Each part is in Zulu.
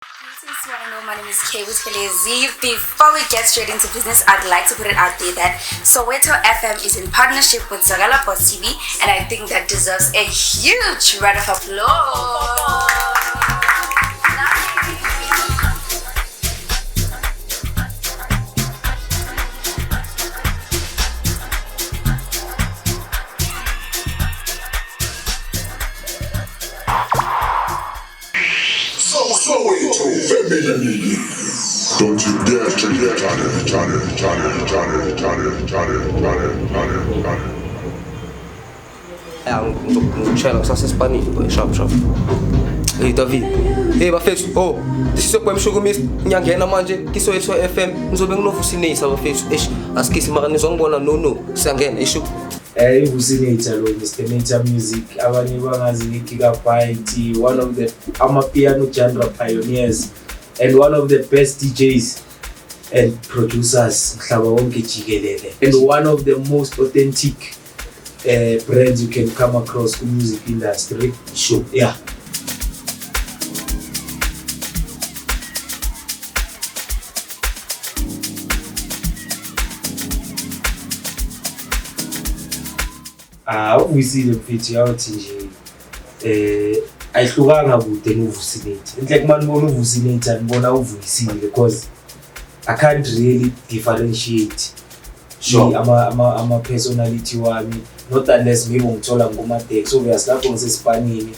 Greetings to one and all. My name is Kay Kelezi. Before we get straight into business, I'd like to put it out there that Soweto FM is in partnership with Zagala Post TV, and I think that deserves a huge round of applause. Don't you dare change the ngishayela ngisasespanini boy shop. Hey David. Hey bafethu. Oh, sisokwe mshukumisi nyangena manje kiSoweto FM ngizobe nginovusinisa bafethu. Asikisi mara nizongibona no siyangena ishu. Ivusinator lo Mr. Nature Music abanye bangazi Gigabyte, one of the piano genre pioneers and one of the best DJs and producers mhlaba wonke jikelele, and one of the most authentic brands you can come across in music industry. Sure. Yeah. Uvusile mfethu yathi nje ayihlukanga kude novusinate. Like man bona uvusinate andibona uvuyisile because I can't really differentiate ama personality wami, not unless maybe ngithola ngomadex so obviously lapho ngisespanini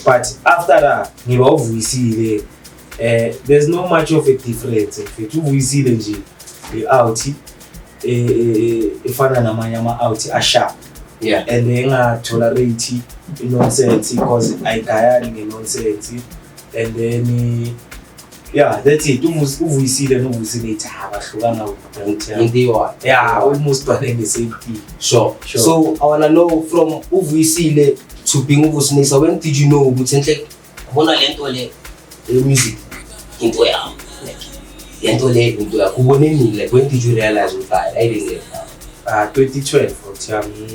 but after that ngiba uvuyisile. There's no much of a difference mfethu uvuyisile nje out efana namanye ama out asharp. Yeah, and then tolerate nonsense because I gayani nonsense, and then yeah, that's it. Uvuyisile novusinate abahlukanga Indiwa. Yeah, almost one and the same thing. Sure. So I wanna know from uvuyisile to being uvusinisa, when did you know ukuthi bona lento le music into yami, lento le into yakho uboneni, like when did you realize that I didn't get that? 2012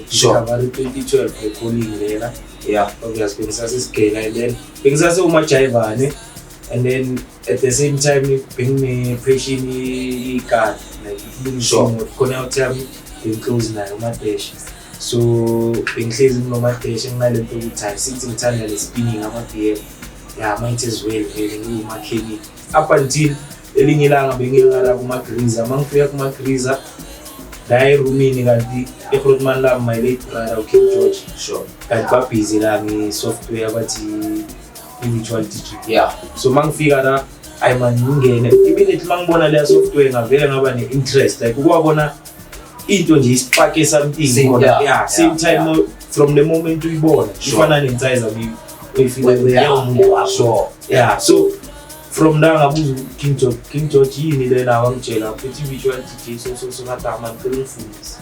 Sure. 2012 calling lena. Yeah, obviously ngisasescale and then bengisase umajayivane, and then at the same time being passion icard like sure khona uthami close nayo umadesh, so bengihlezi nginomadesh nginalento ukuthi sithi ngithanda le spinning ama-BM. Yeah, might as well vele ngiwumakheni up until elinye ilanga bengiyala kuma-Griza. Mangifika kuma-Griza dayi roomini kanti eGrootman la my late brother King George. Sure. Kanti babhizi la nge-software bathi i-virtual DJ. Yeah. So mangifika la man ngingene immediately mangibona le software ngavele ngaba ne-interest like ukwabona into nje ispark something khona. Yeah, same time from the moment uyibona ifana nensize uyifika sure. Yeah, so from there ngabuza King George yini lena wangitshela ukuthi virtual DJ so ngathi ngifundisa.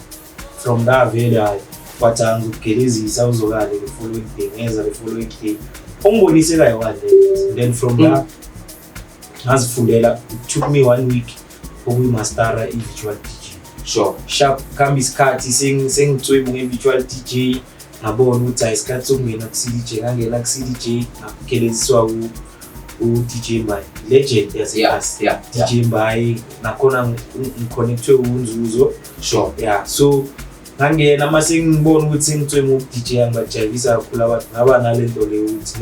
From there vele hayi wathi angizogelezisa uzokale the following day ngeza the following day ongibonise kayo one day, then from there ngazifundela. It took me 1 week ukuyimastera i-virtual DJ. Sure. Sharp kambi isikhathi sengitswebe nge-virtual DJ ngabona ukuthi ayisikhathi sokungena ku-CDJ ngangena ku-CDJ ngageleziswa u-DJ Mbayi legend yasekhasi. Yeah. DJ Mbayi nakhona ngiconnectwe uNzuzo. Sure. Yeah, so ngangena mase ngibona ukuthi sengitswebe u-DJ angibajayivisa kakhulu abantu ngaba nalento le ukuthi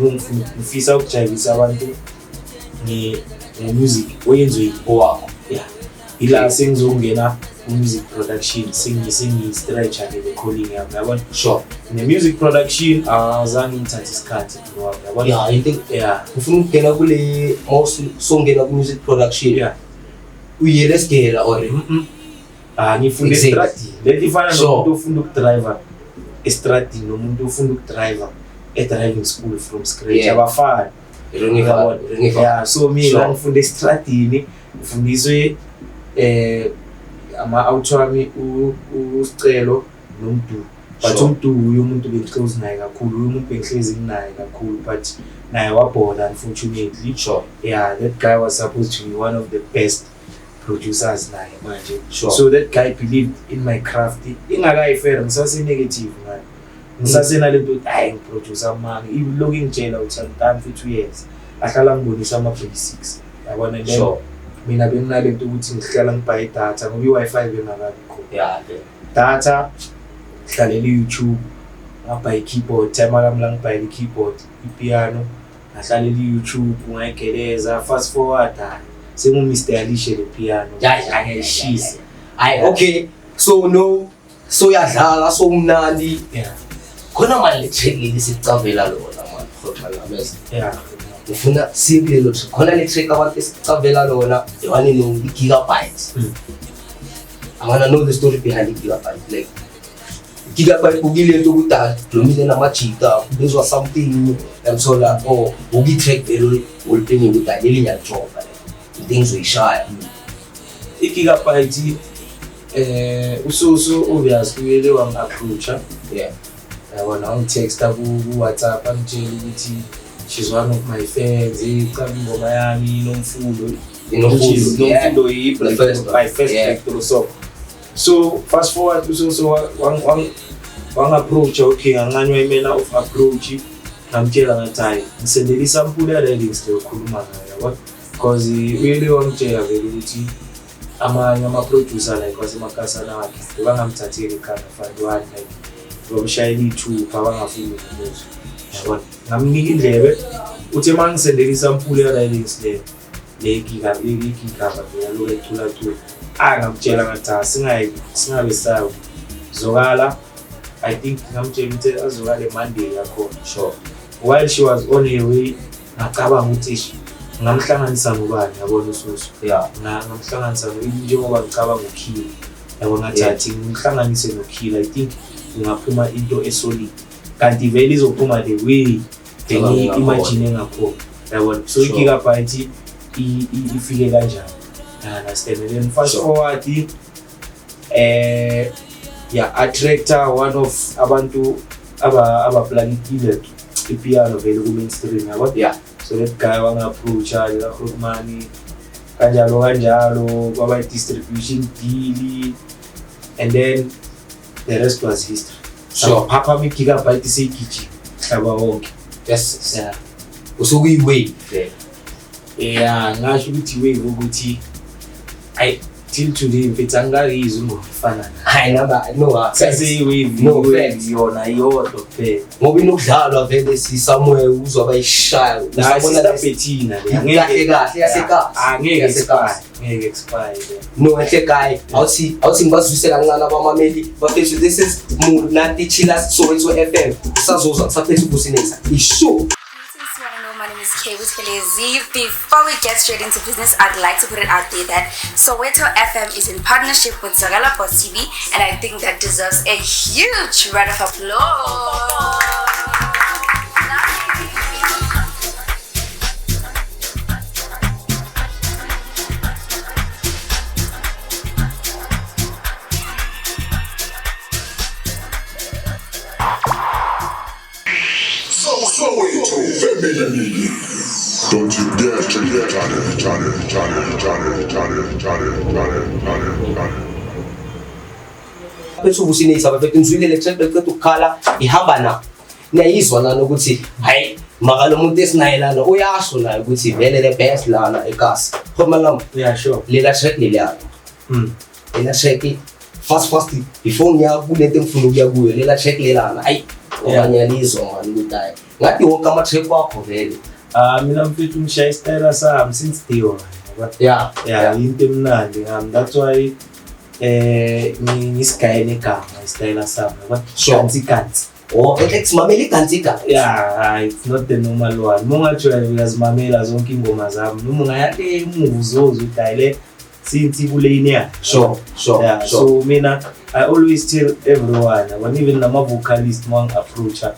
ngifisa ukujayivisa abantu music oyenziwe owakho. Yeah, ila sengizongena music production sengi-stretcher le calling yami yabona. Sure. Ne-music production azange ngithathe isikhathi yabona. Yeah, I think ufuna ukungena kule songena ku-music production. Yeah, uyele sigela or ngifunda estradini lento ifana Sure. nomuntu ofunda ukudriver estradini nomuntu ofunda ukudriver e-driving school from scratch. Yeah. Abafana. Yeah, so mina ngifunda estradini ngifundiswe ama-auto wami uSicelo noMdu. But uMdu umuntu bengiclose naye kakhulu, umuntu bengihlezi nginaye kakhulu but naye wabhoda unfortunately. Sure. Yeah, that guy was supposed to be one of the best producers naye manje. Sure. So that guy believed in my craft. Ingakayifera ngisase negative man. Ngisase nalento hayi ngiproducer man. Even looking ngitshela ukuthi I'm done for 2 years. ahlala ngibonisa ama-basics yabona then Sure. mina benginalento ukuthi ngihlala ngibhaye idatha ngoba i-Wi-Fi bengakabikho Yeah. data ngihlalela i-YouTube ngabhaye i-keyboard time lami la ngibhayela i-keyboard ipiano ngahlalela i-YouTube ngayigeleza fast forward sengu-Mr. Alishe le piano angayishisa. Okay. So no. So yadlala so mnandi. Yeah. Khona manje le track leli sicavela lona man. Khona Yeah. ngifuna simple lo track. Khona le track abantu esicavela lona yewani no gigabytes. I wanna know the story behind the gigabyte. Like gigabyte ukile into kudala domine namajita bezwa something emthola oh uki-track velo ulipeni kudala elinyathoba things uyishaya. I-gigabyte ususu obviously uyele wang-approacha. Yeah. Yabona angitexta ku-WhatsApp angitshela ukuthi she's one of my fans icaba ingoma yami nomfundo nomfundo my first breakthrough song. So fast forward ususu wang-approacha okay anganywa imena of approach ngamtshela ngathi hayi ngisendele isampuli yale links leyokhuluma ngayo yabona because uyele wangitshela vele ukuthi amanye ama-producer like wasemakasana wakhe bangamthatheli ekhanda fanele wani like bamshayela i-tube abangafuni ukubuza yabona ngamnika indlebe uthi uma ngisendela isampuli yala links le gigaba yaloku ecula ngamtshela ngathi singabe sayo zokala. I think ngamtshela ukuthi azokale Monday yakhona. Sure. While she was on her way ngacabanga ukuthi ngamhlanganisa ngobani yabona ususu. Yeah. Ngamhlanganisa njengoba ngicabanga uKhila yabona ngathi ngihlanganise noKhila I think ngaphuma into esolid kanti vele izophuma the way imagine ngakho yabona so i-gigabyte ifike kanjani understand then fast forward attractor one of abantu abaplanikile ipiano vele ku-mainstream yabona. Yeah. So that guy wanga-approacha likaHulumani kanjalo kwaba distribution deal and then the rest was history. Sure. Papa mi-gigabyte seyigijima hlaba wonke. Yes. Yeah. Usukuyi-wave vele. Yeah, ngasho ukuthi wave ukuthi till today mfethu angikayizwa ngokufana Hayi naba no sase-wave No wave yona iyodwa kuphela. ngoba inokudlalwa vele somewhere uzwa bayishaya. Sister Bettina kahle angeke expire. No ehle kahle awuthi ngibazwise kancane abamameli bafethu this is Munati Chillers Soweto FM usazozwa kusaphethe ukusinetha ishow. My name is Kay Buthelezi. Before we get straight into business, I'd like to put it out there that Soweto FM is in partnership with Zagala Post TV, and I think that deserves a huge round of applause. Soweto family. Don't you dare check it out. Bethu ukusinetha bafethu ngizwile le track beqeda ukukhala ihamba na. Niyayizwa lana ukuthi hayi makalo umuntu esinayelana uyasho naye ukuthi vele le best lana ekasi. Khoma lami. Yeah, sure. Lela track leliya. Lela track fast before ngiyakule engifuna ukuya kuyo lela track lelana hayi ngiyalizwa manje ukuthi hayi ngathi wonke ama track wakho vele. Mina mfethu ngishaya istyle sami since day one. Yeah. Into emnandi that's why ngisigaye negama istyle sami kanti. Oh, ex mameli kantika. Yeah, it's not the normal one. Mungathi uyazimamela zonke ingoma zami. Noma ungayale emuva uzozwe udayile since kulane ya. Sure. So mina I always tell everyone, when even nama vocalist approacha,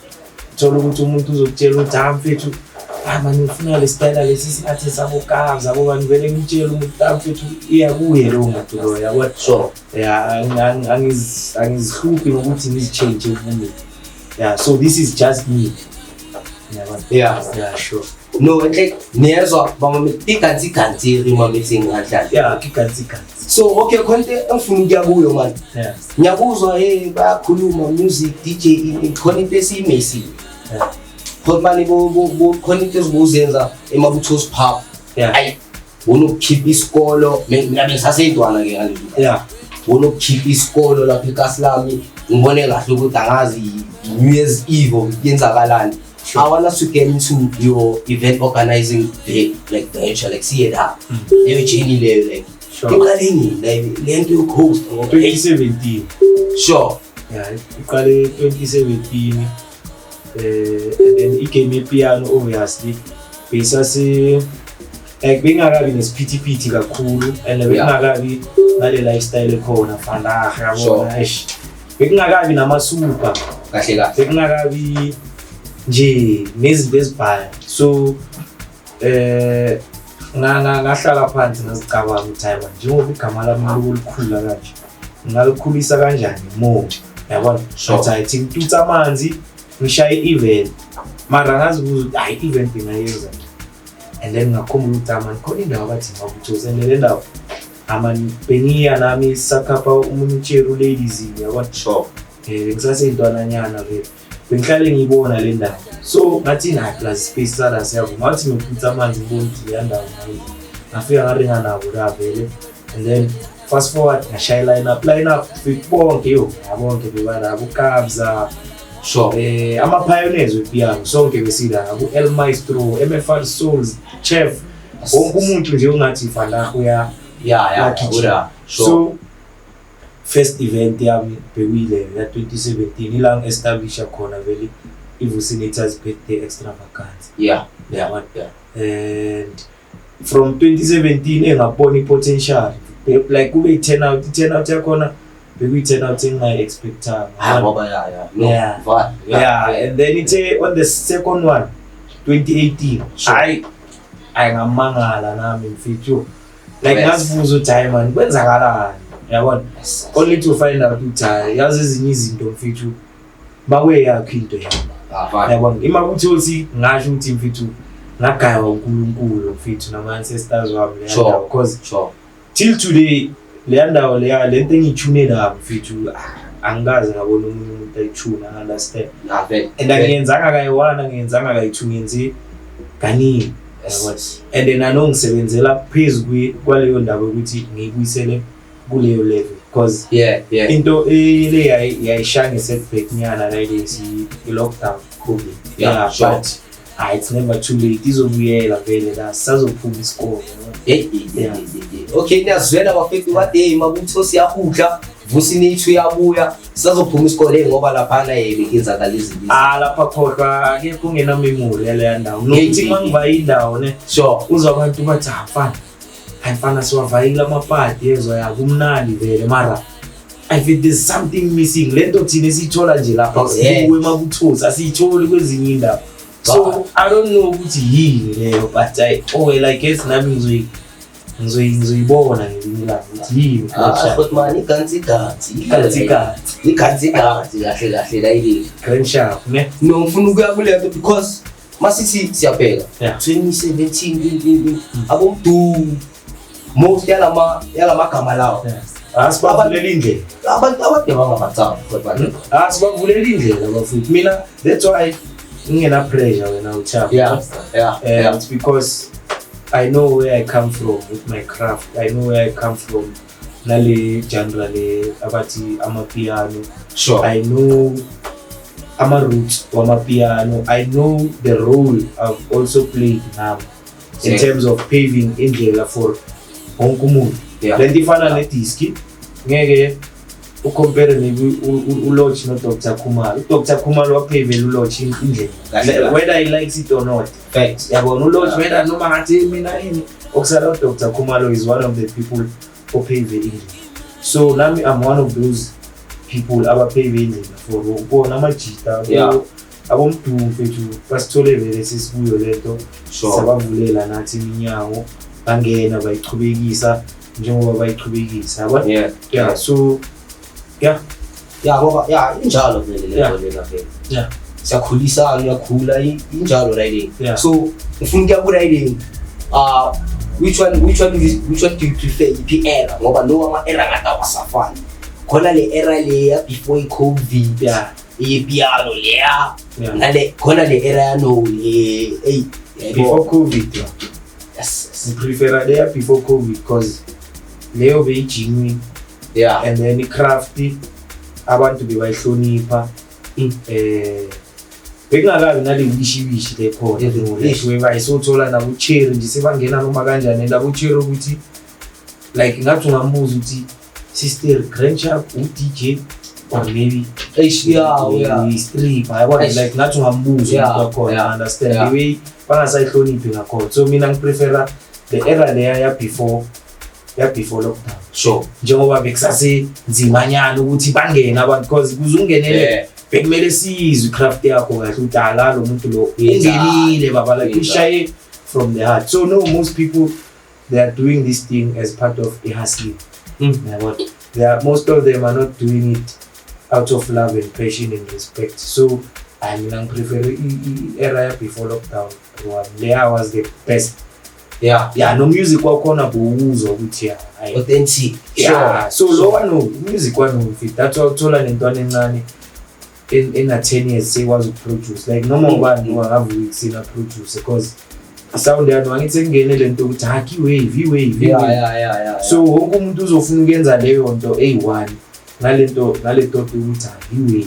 thola ukuthi umuntu uzokutshela ukuthi mfethu manje ngifuna le style lesi singathi sabokava zabo bantu vele ngitshela umuntu mfethu iya kuye lo muntu lo yabona. Sure. Yeah, angizihluphi ngokuthi ngizichange uvumi. Yeah, so this is just me. Yeah, sure. No, like niyezwa bamameti kanti remameti ngadlala. Yeah, kanti. So okay, konke engifuna ukuya kuyo manje. Yeah. Ngiyakuzwa bayakhuluma music DJ khona into esimesi. Yeah. khona manje khona into ezibuzenza emabuthosi pub Yeah. ayi wonokukhipha isikolo mina bengisaseyintwana ke ngalezo Yeah. wonokukhipha isikolo lapha eKaslami ngibone kahle ukuthi angazi New Year's Eve yenzakalani. I want us to get into your event organizing like venture, like see it up. Leyo journey leyo like. Sure. Iqaleni like lento yokuhost ngoba 2017. sure. Yeah, iqale 2017. And then igame yepiano obviously besase like bengakabi nesiphithiphithi kakhulu and bengakabi ngale lifestyle ekhona fana yabona eish bengakabi namasuka Kahle kahle. bengakabi nje nezinto ezibhaya so ngahlala phansi ngazicabanga ukuthi hayi manje njengoba igama lami likhulu kanje ngalikhulisa kanjani more yabona Sure. I think tutsa amanzi ngishaye event mara ngazibuza ukuthi hayi event ingayenza and then ngakhombula ukuthi amani khona indawo abathi ngabuthoza and le ndawo amani bengiya nami sakhapha uMuncheru ladies yabona Sure. ngisaseyintwananyana vele bengihlale ngiyibona le ndawo so ngathi na plus space sala siyavuma ngathi ngiputsa amanzi ngibona ukuthi le ndawo ngayo ngafika ngaringa nabo la vele and then fast forward ngashaya line up bonke yabonke bebanabo Kabza Sure. ama-pioneers wepiano sonke besila abo-El Maestro, MFR Souls, Chef wonke umuntu nje ungathi fanako Yeah. Sure. so first event yami bekuyile ya 2017 ila ngi-establisha khona vele i-Vucinators birthday extravaganza Yeah. and from 2017 engabona i-potential like kube i-10 out yakhona bekuyi-10 out engingayi-expectanga No. Yeah. Fine. yeah and then ithe on the second one 2018 Sure. ayingamangala nami mfethu like Yes. ngazibuza ukuthi hayi man kwenzakalani yabona only to find out ukuthi hayi yazi ezinye izinto mfethu bawe yakho into Fine. yabona imabuthosi ngasho ukuthi mfethu ngagaywa uNkulunkulu mfethu nama-ancestors wami leya Sure. ndawo cause Sure. till today leya ndawo leya lento engiyithune nami mfethu angikaze ngabona umuntu ayithuna understand Vele. and angiyenzanga kayi-1 angiyenzanga kayi-2 ngenze kaningi and then anongisebenzela phezu kwaleyo ndaba ukuthi ngiyibuyisele kuleyo level because Yeah. into le yayishaya nge-setback nyana like i-lockdown problem Yeah, sure. but it's never too late izobuyela vele la sazophuma isikole Yeah. Okay, niyazwela bafethu kade mabuthosi yahudla Vucinators uyabuya sizophuma isikole ngoba lapha na bekenzakala izinto. lapha khohlwa akekho ungena memory yaleya ndawo nokuthi mangiva indawo ne Sure. uzwa abantu bathi ayifana siwavayile amapati yezwa ya kumnandi vele mara I feel there's something missing lento thina siyithola nje lapha kuwe mabuthosi asiyitholi kwezinye indawo so I don't know ukuthi yini leyo but I guess nami ngizoyibona ngelinye ilanga ukuthi yini But man iganzi kahle la ile. grand sharp ne No ngifuna ukuya kulento because masithi siyabheka Yeah. 2017 abomdu most yalama gama lawo asibavulela indlela abantu abadeba ngamatsafu kodwa asibavulela indlela bafuthu mina that's why ngingena pressure wena uchapha yeah it's because I know where I come from with my craft. I know where I come from. Nale genre le abathi amapiano. sure I know ama roots wama piano. I know the role I've also played now in Yeah. terms of paving indlela for wonke umuntu. Yeah. Lento ifana nediski ngeke ucompare uLodge no Dr. Khumalo. Dr. Khumalo wapavela uLodge indlela. Whether he likes it or not. facts Yabona uLodge whether noma ngathi mina yini okusala Dr. Khumalo is one of the people who pave indlela. So nami I'm one of those people abapave indlela for ukubona amajita Yeah. abomdumo mfethu basithole vele sisibuyo lento Sure. sabavulela nathi iminyango bangena bayichubekisa njengoba bayichubekisa yabona yeah so yeah ngoba injalo vele le Yeah. nto lena vele Yeah. siyakhulisana uyakhula injalo riding Yeah. so ngifuna ukuya ku riding which one do you prefer iphi era ngoba no ama era ngata wasafana khona le era le ya before i-COVID Yeah. ipiano leya Yeah. nale khona le era yano hey Before COVID, yeah. yes I prefer there before COVID because leyo beyigenuine yeah and then i-crafty abantu bebayihlonipha bekungakabi nale ngishibishi lekhona bayisothola nakucherry nje sebangena noma kanjani and abocherry ukuthi like ngathi ungambuza ukuthi sister grandchap u-DJ or maybe stripper yabona like ngathi ungambuza wakhona understand the way bangasayihloniphi ngakhona so mina ngiprefera the era leya ya before lockdown sure njengoba bekusasenzimanyana ukuthi bangene abantu because kuze ungenele bekumele sizwe craft yakho kahle ukuthi lo muntu lo ungenile baba like ushaye from the heart so no most people they are doing this thing as part of a hustle most of them are not doing it out of love and passion and respect so I mean I prefer era before lockdown there was the best yeah no music wakhona buwuzwa ukuthi authentic sure so lo wano music wano fit that's all thola lentwana encane in a 10 years say was produce like no more one no have weeks in a produce because sound yano angithi ngene lento ukuthi haki wave yeah so wonke umuntu uzofuna ukwenza leyo nto A1 nalento ukuthi hiwe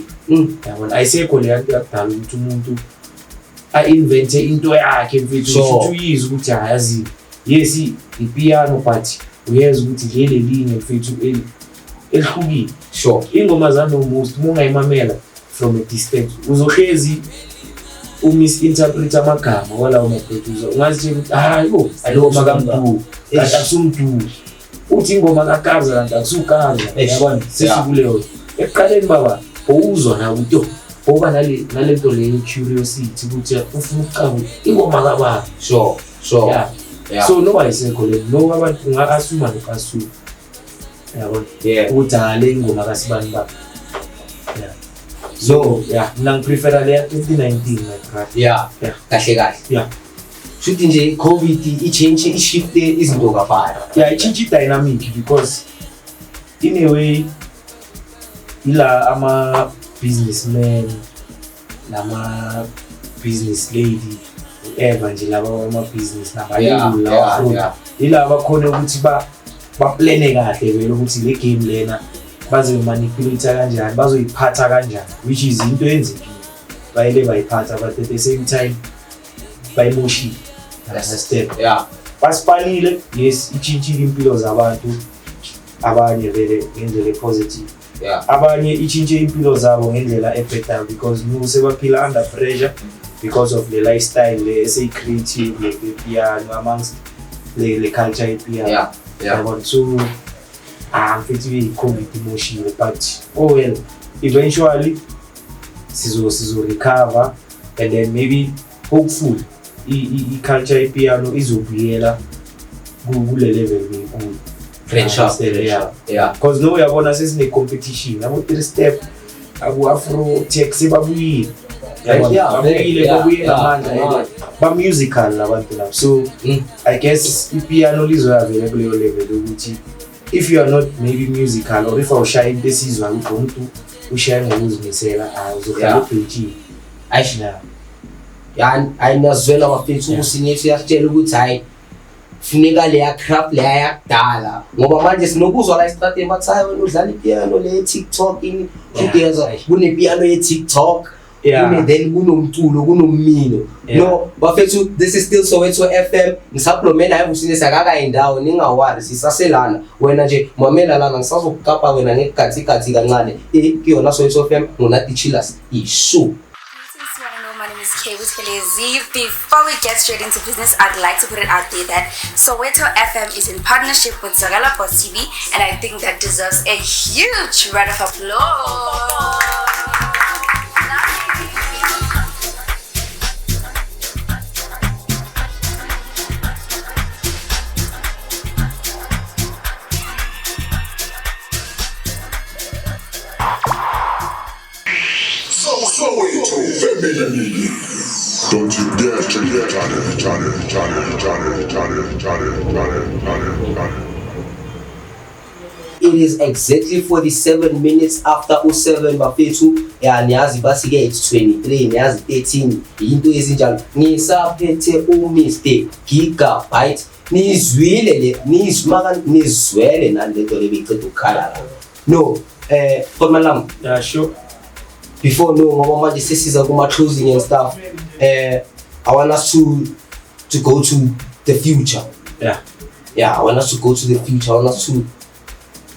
yabona ayisekho le yanto yakudala ukuthi umuntu invente into yakhe mfethu uyize ukuthi ayazi yes ipiano but uyazi ukuthi leli linye mfethu elihlukile sure ingoma zami most mungayimamela from a distance uzohlezi umisinterpret amagama wala uma producer ungazi ukuthi hayibo ayingoma kaMdu kanti akusumdu uthi ingoma kaKabza kanti akusuKabza yabona sesikuleyo eqaleni baba uzwa na ukuthi ngoba nalento leyo curiosity ukuthi ufuna ukuqaba ingoma kababa sure yeah so no ayisekho le no abantu ngakasuma nokasu yabona ukuthi le ingoma kaSibani baba so mina ngiprefera le 2019 like kahle shuthi nje COVID i-change i-shift izinto kaBhaya i-change dynamic because in a way ila ama businessmen nama business lady whoever nje laba ama business nabalungu lawa ila abakhona ukuthi ba plane kahle vele ukuthi le game lena baze manipulate kanjani bazoyiphatha kanjani which is into enzekile bayile bayiphatha but at the same time bayimoshi understand basipanile yes ichinchile impilo zabantu abanye vele ngendlela positive abanye ichinche impilo zabo ngendlela ebetter because sebaphila under pressure because of the lifestyle le say creative le piano amongst le culture piano so mfethu COVID emotional but well eventually sizo recover and then maybe hopefully i-culture piano izobuyela kule level enkulu because no uyabona sesine competition abo 3 step abo afro tech sebabuyile babuyile ngamandla ba musical labantu labo so I guess ipiano lizoyavela kuleyo level ukuthi if you are not maybe musical or if awushaye into esizwa umuntu ushaye ngokuzimisela uzokhala phejini ayishina ayinazwela bafethu usinethu yasitshela ukuthi hayi funeka leya crap leya yakudala ngoba manje sinokuzwa la estrategi bathayo wena udlala ipiano le TikTok ini ugeza kune piano ye TikTok then kunomculo kunomino no bafethu this is still Soweto FM ngisaplomena hayi usinethu akaka indawo ningawari sisaselana wena nje mamela lana ngisazokukapa wena ngegathi kancane kuyona Soweto FM ngonathi chillers ishow. My name is Kay Buthelezi. Before we get straight into business, I'd like to put it out there that Soweto FM is in partnership with Zagala Post TV, and I think that deserves a huge round of applause. Soweto family. Don't you dare check it out. It is exactly 47 minutes after 07 bafethu. Ya niyazi basi ke it's 23 niyazi 13 into ezinjalo. Ngisaphethe Mr Gigabyte. Nizwile le nizwaka nizwele nalento lebiceda ukukhala la. No, Malam. Yeah, sure. Before no ngoba manje sesiza kuma closing and stuff. I want us to go to the future. Yeah. Yeah, I want us to go to the future. I want us to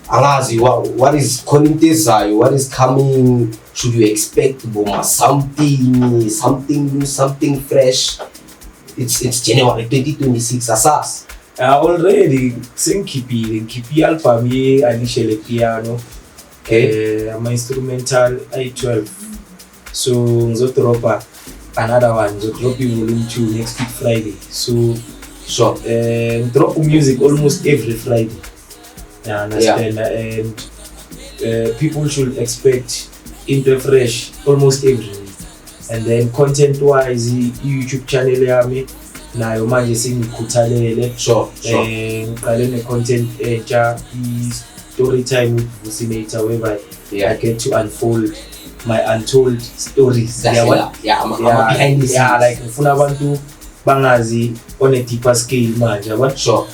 angazi what is calling this, what is coming. Should you expect something new, something fresh? It's January 2026 asas. Already ngikhiphe album ye initial piano. Ama instrumental i12. So ngizodropa another one, ngizodrop volume 2 next week Friday. So sure. Drop music almost every Friday. Yeah, understand. And people should expect into fresh almost every week. And then content wise, YouTube channel yami nayo manje sengikhuthalele. Sure. Ngiqale ne content entsha story time with Vucinator whereby I get to unfold my untold stories. I'm behind the scenes. Yeah, like ngifuna abantu bangazi on a deeper scale manje, yabona? Sure.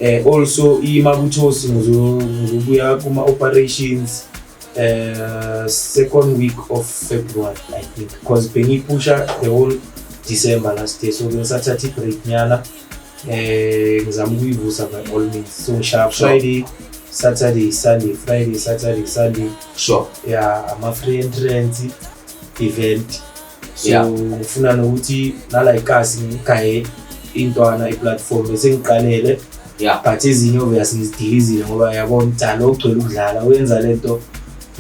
And also imabuthosi ngizobuya kuma operations second week of February, I think, because bengipusha the whole December last year, so ngisathatha break nyana ngizama ukuyivusa by all means. So sharp Friday, Saturday, Sunday, Friday, Saturday, Sunday. Sure. Yeah, ama free entrance event. So ngifuna nokuthi nala ikasi ngikaye intwana iplatform bese ngiqalele. Yeah. But ezinye obviously ngizidilizile ngoba yabona umdlalo ogcwele ukudlala wenza lento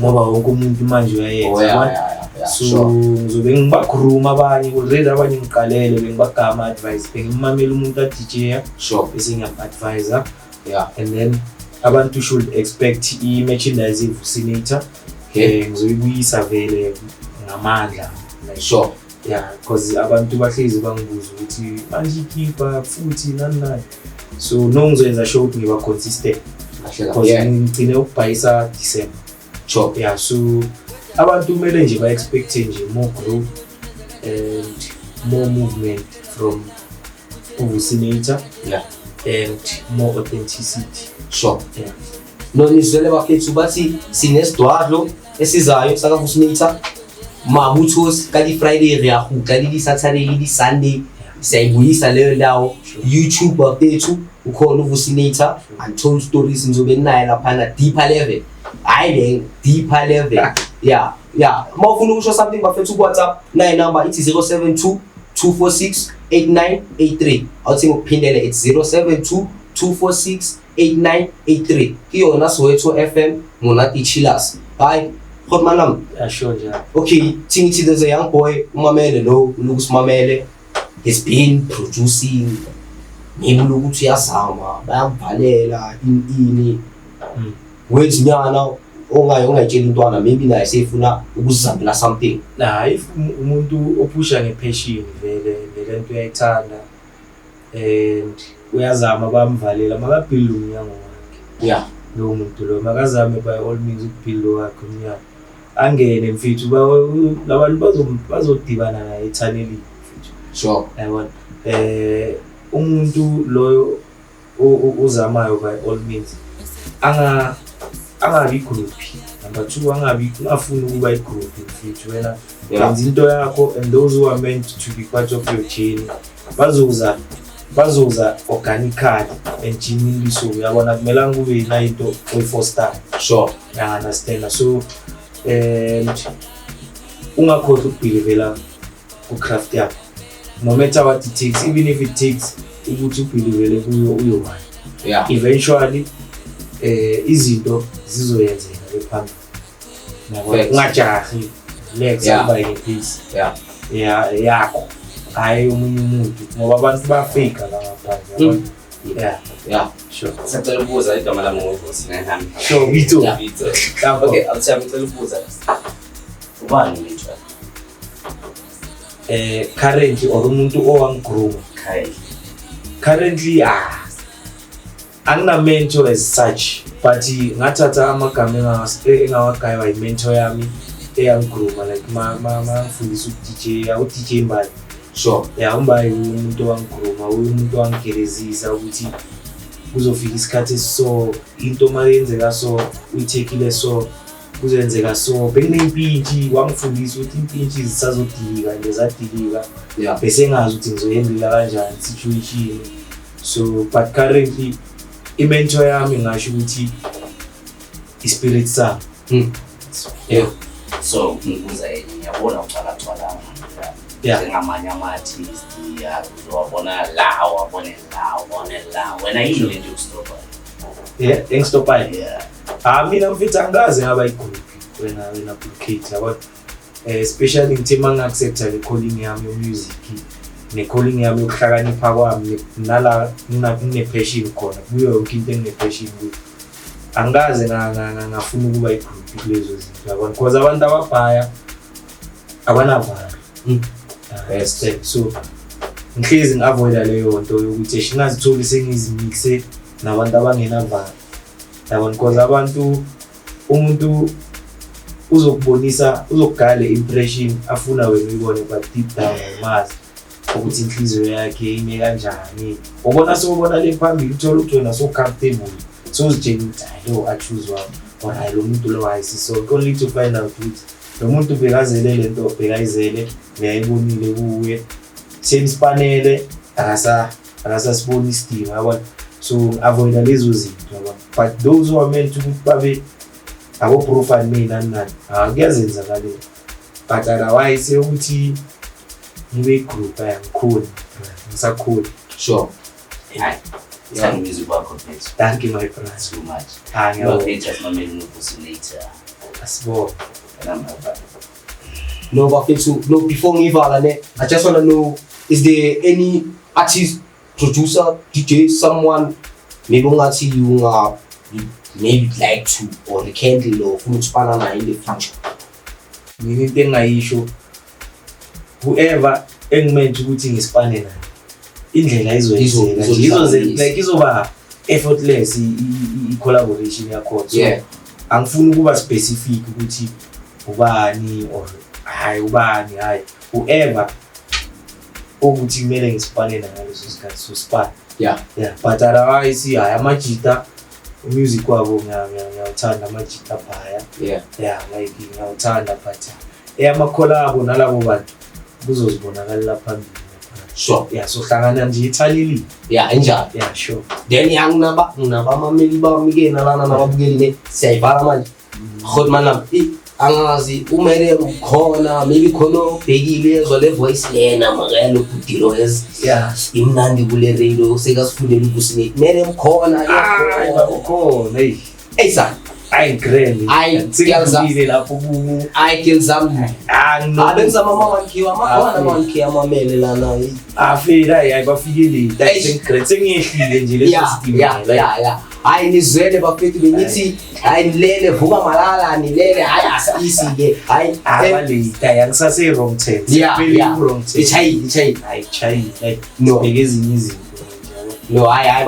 ngoba wonke umuntu manje uyayenza. So ngizobe ngibakhuluma abanye already, abanye ngiqalele bengibagama advice, bengimamela umuntu a DJ. Sure. Bese ngiyam-advise. Yeah. And then abantu should expect i-merchandise Vucinator. Ngizoyibuyisa vele ngamandla. Sure. Yeah, because abantu bahlezi bangibuza ukuthi manje ikhipha futhi nani. So no ngizoyenza show ukuthi ngiba consistent. Because ngicine ukubhayisa December. Sure. Yeah, so abantu kumele nje ba-expect nje more growth and more movement from Vucinator. Yeah. And more authenticity. Sure. Yeah. No nizwele bafethu bathi sinesidwadlo esizayo saka Vucinator. Mabuthosi kali Friday riyahuka lili Saturday lili Sunday siyayibuyisa leyo ndawo. YouTube bafethu ukhona Vucinator untold stories ngizobe naye lapha deeper level. Hayi le deeper level. Yeah. Mawufuna ukusho something bafethu ku WhatsApp nayi number ithi 072 246 8983. Awuthi ngokuphindele it's 072 246 8983. Kiyona Soweto FM Monati Chillers. Bye. Malam. Yeah, sure, yeah. Okay, Tingy, there's a young boy, Umamele, no, Luz Mamele. He's been producing. Maybe look to Yasama, Bam Palela, in Where's Nyana, Onga Jelindwana, maybe I say Funa, Uzabla something. Nah, if umuntu opusha ngepassion vele lento uyayithanda and uyazama bamvalela makaphila umnyango wakhe. Yeah. Lo muntu lo makazame by all means ukuphila wakhe umnyango. Angene mfethu labantu bazodibana naye ethanelini mfethu. Sure. Yabona umuntu loyo uzamayo by all means angabi group. Number 2, angafuni ukuba igroup mfethu wena wenza into yakho, and those who are meant to be part of your journey bazoza organically and genuinely. So uyabona kumele kube na into oyifoster. Sure. I understand. So ungakhohlwa ukubhilivela ku craft yakho, no matter what it takes, even if it takes ukuthi ubhilivele kuyo uyobani. Yeah. Eventually izinto zizoyenzeka ephambili. Ungajahi lex kuba ngepeace. Yeah, yakho hayi omunye umuntu ngoba abantu bafake la ngaphandle. Yeah, sure. Sicela ukubuza igama lami ngovusi nehami. Sure, Vito. Okay, awuthami ngicela ukubuza. Ubani Vito? Currently or umuntu owangigruma. Kai. Currently angina-mentor as such but ngathatha amagama engawagayiwa i-mentor yami eyangigruma like mangifundisa u-DJ Mbali. Sure. Yeah, uMbali umuntu owangigruma, umuntu owangigelezisa ukuthi kuzofika isikhathi so into mayenzeka so uyithekile so kuzenzeka so benginempintshi wangifundisa ukuthi impintshi zisazodilika nje zadilika bese ngazi ukuthi ngizoyendela kanjani situation so but currently i-mentor yami ngasho ukuthi i-spirit sami. Yeah. So ngibuza enye ngiyabona ucala njengamanye ama-artist uzowabona la wabone la wena yini lento yokustopa? Engistophayo mina mfethu angaze ngaba igroup wena Blue yabona especially ngithe mangi-accepta le calling yami yomusic ne-calling yami yokuhlakanipha kwami nala ngine-passion khona kuyo yonke into engine-passion kuyo angaze ngafuna ukuba igroup kulezo zinto yabona because abantu ababhaya abanavalo. So ngihlezi ngi-avoida leyo nto yokuthi ngingazitholi sengizimixe nabantu abangenavalo yabona because abantu umuntu uzokubonisa uzokugala impression afuna wena uyibone but deep down umazi ukuthi inhliziyo yakhe ime kanjani ubona sobona le phambili uthola ukuthi wena so comfortable so uzitshela ukuthi hayi achoose wami or hayi lo muntu lo ayisiso only to find out ukuthi lo muntu bekazele lento bekayizele ngiyayibonile kuwe semspanele akasasibona isidingo yabona so avoid lezo zinto yabona but those who are meant ukuthi babe abo-profile mina nani kuyazenzakalela but otherwise ukuthi ngibe igroup ngikhona ngisakhona. Sure. Hayi ngithanda umusic wakho mfethu. Thank you my friend So much. ngiyabonga Mameli novusilator. asibonga. No, but no, before Nivala, I just want to know, is there any artist, producer, DJ, someone, maybe you maybe like to, or the candle, or from Spanana in the future? Mina into engayisho whoever engimenze ukuthi ngispanena indlela izoyenzeka like izoba effortless i-collaboration yakho so angifuni ukuba specific ukuthi ubani or hayi ubani hayi whoever ukuthi kumele ngispanena ngaleso sikhathi so span but otherwise hayi amajita music wabo ngiyawuthanda amajita phaya like ngiyawuthanda but ama-collabo nalabo bantu kuzozibonakalela phambili. Sure. So hlangana nje ithalile. Injalo. Sure. Then nginabamameli bami-ke nalana nababukeli siyayivala manje khona mana angazi umele ukhona maybe khona obhekile ezwa le voice lena makayalo kudilo imnandi kule radio sekasifundela ukusine kumele mkhona ukhona sa I grand. I lapho ku I kill some. Abenzama mamankiwa makhona amamele lana. Afika ayibafikile. Sengiyehlile nje leso sidingo. Hayi nizwele bafethu bengithi hayi nilele vuka malala nilele hayi asisi ke hayi abalita yangisase wrong term. Wrong term. Ichayi. Hayi no ezinye izinto. No, I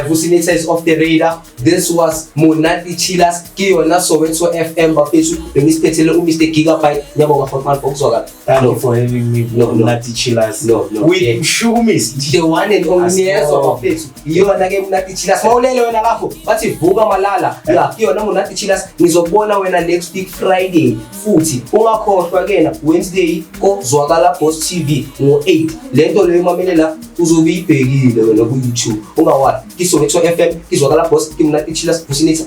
Vusilator is off the radar. This was Monati Chillers. Kiyona Soweto FM bafethu. Bengisipethele Mr Gigabyte. Ngiyabonga Hotman Foxoga. Thank you for having me. Monati Chillers. No. With Shumis. The one and only bafethu. Yona ke Monati Chillers. Mawulele wena lapho. Bathi vuka malala. Kiyona Monati Chillers. Ngizobona wena next week Friday. Futhi ungakhohlwa kena Wednesday ko Zwakala Boss TV ngo8. Lento leyo mamelela uzobe ibhekile wena ku YouTube. Ungawathi Kisoweto FM, Kizwakala Boss, Kimnati Chillers, Vusilator,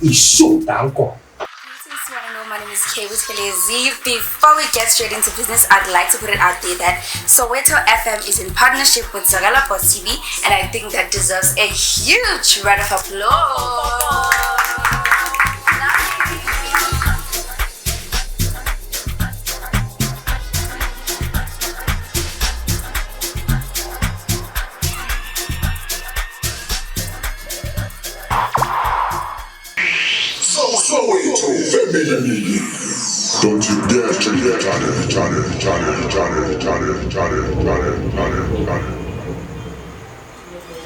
Isho. Danko. My name is Kay Buthelezi. Before we get straight into business, I'd like to put it out there that Soweto FM is in partnership with Zwakala Boss TV, and I think that deserves a huge round of applause. Soweto family. Don't you dare try it.